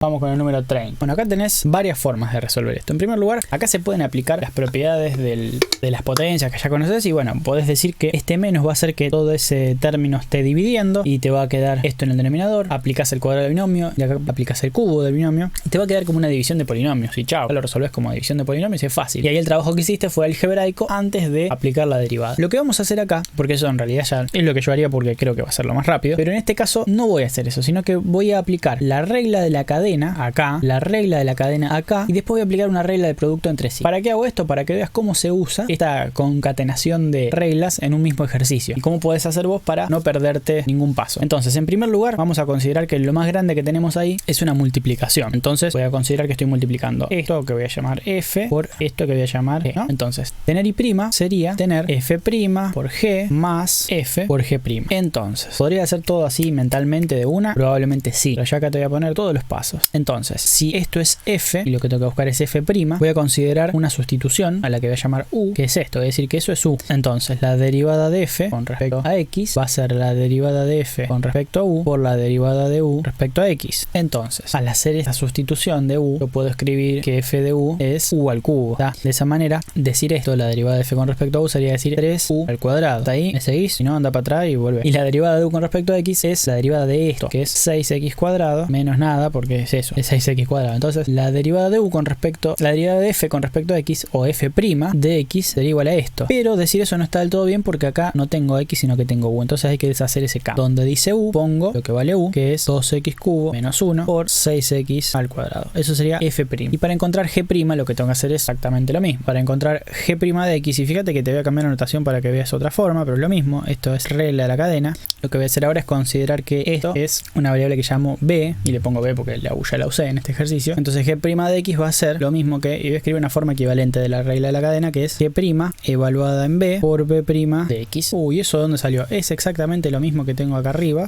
Vamos con el número 30. Bueno, acá tenés varias formas de resolver esto. En primer lugar, acá se pueden aplicar las propiedades de las potencias que ya conoces. Y bueno, podés decir que este menos va a hacer que todo ese término esté dividiendo. Y te va a quedar esto en el denominador. Aplicás el cuadrado del binomio. Y acá aplicás el cubo del binomio. Y te va a quedar como una división de polinomios. Y chao, lo resolvés como división de polinomios y es fácil. Y ahí el trabajo que hiciste fue algebraico antes de aplicar la derivada. Lo que vamos a hacer acá, porque eso en realidad ya es lo que yo haría porque creo que va a ser lo más rápido. Pero en este caso no voy a hacer eso, sino que voy a aplicar la regla de la cadena acá. La regla de la cadena acá y después voy a aplicar una regla de producto entre sí. ¿Para qué hago esto? Para que veas cómo se usa esta concatenación de reglas en un mismo ejercicio y cómo podés hacer vos para no perderte ningún paso. Entonces, en primer lugar, vamos a considerar que lo más grande que tenemos ahí es una multiplicación. Entonces, voy a considerar que estoy multiplicando esto que voy a llamar f por esto que voy a llamar g, ¿no? Entonces, tener y' sería tener f' por g más f por g'. Entonces, ¿podría hacer todo así mentalmente de una? Probablemente sí, pero ya acá te voy a poner todos los pasos. Entonces, si esto es f y lo que tengo que buscar es f', voy a considerar una sustitución a la que voy a llamar u, que es esto, es decir, que eso es u. Entonces, la derivada de f con respecto a x va a ser la derivada de f con respecto a u por la derivada de u respecto a x. Entonces, al hacer esta sustitución de u, yo puedo escribir que f de u es u al cubo. ¿Tá? De esa manera, decir esto, la derivada de f con respecto a u sería decir 3u al cuadrado. ¿Está ahí? ¿Me seguís? Si no, anda para atrás y vuelve. Y la derivada de u con respecto a x es la derivada de esto, que es 6x cuadrado menos nada, porque es eso, es 6x cuadrado. Entonces, la derivada de u con respecto, la derivada de f con respecto a x o f' de x sería igual a esto. Pero decir eso no está del todo bien porque acá no tengo x sino que tengo u. Entonces hay que deshacer ese cambio. Donde dice u, pongo lo que vale u, que es 2x cubo menos 1 por 6x al cuadrado. Eso sería f'. Y para encontrar g' lo que tengo que hacer es exactamente lo mismo. Para encontrar g' de x, y fíjate que te voy a cambiar la notación para que veas otra forma, pero es lo mismo. Esto es regla de la cadena. Lo que voy a hacer ahora es considerar que esto es una variable que llamo b, y le pongo b porque la u ya la usé en este ejercicio. Entonces g' de x va a ser lo mismo que, y voy a escribir una forma equivalente de la regla de la cadena, que es g' evaluada en b por b' de x. Uy, ¿eso dónde salió? Es exactamente lo mismo que tengo acá arriba.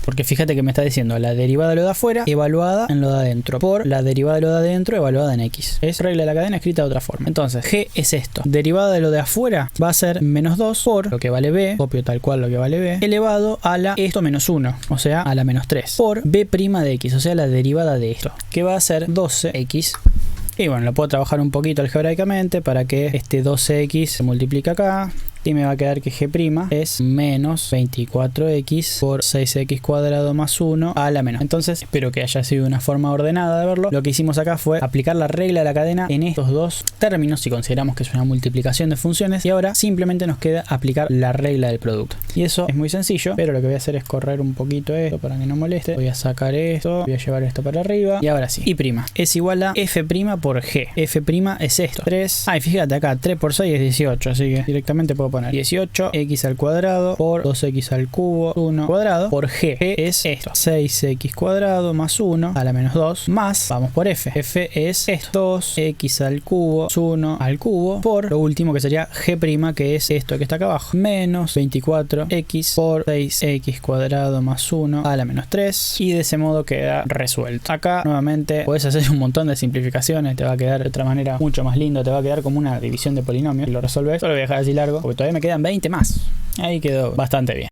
Porque fíjate que me está diciendo la derivada de lo de afuera evaluada en lo de adentro por la derivada de lo de adentro evaluada en x. Es regla de la cadena escrita de otra forma. Entonces, g es esto. Derivada de lo de afuera va a ser menos 2 por lo que vale b, copio tal cual lo que vale b, elevado a la esto menos 1, o sea, a la menos 3, por b' de x, o sea, la derivada de esto, que va a ser 12x. Y bueno, lo puedo trabajar un poquito algebraicamente para que este 12x se multiplique acá. Y me va a quedar que g' es menos 24x por 6x cuadrado más 1 a la menos. Entonces, espero que haya sido una forma ordenada de verlo. Lo que hicimos acá fue aplicar la regla de la cadena en estos dos términos, si consideramos que es una multiplicación de funciones. Y ahora simplemente nos queda aplicar la regla del producto. Y eso es muy sencillo, pero lo que voy a hacer es correr un poquito esto para que no moleste. Voy a sacar esto, voy a llevar esto para arriba. Y ahora sí, y' es igual a f' por g. F' es esto, 3. Y fíjate acá, 3 por 6 es 18, así que directamente puedo poner 18x al cuadrado por 2x al cubo 1 cuadrado por g. G es esto, 6x cuadrado más 1 a la menos 2 más, vamos por f. F es esto, 2x al cubo 1 al cubo por lo último que sería g', que es esto que está acá abajo, menos 24x por 6x cuadrado más 1 a la menos 3. Y de ese modo queda resuelto. Acá nuevamente puedes hacer un montón de simplificaciones, te va a quedar de otra manera mucho más lindo, te va a quedar como una división de polinomios. Si lo resolves, solo voy a dejar así largo porque todavía me quedan 20 más. Ahí quedó bastante bien.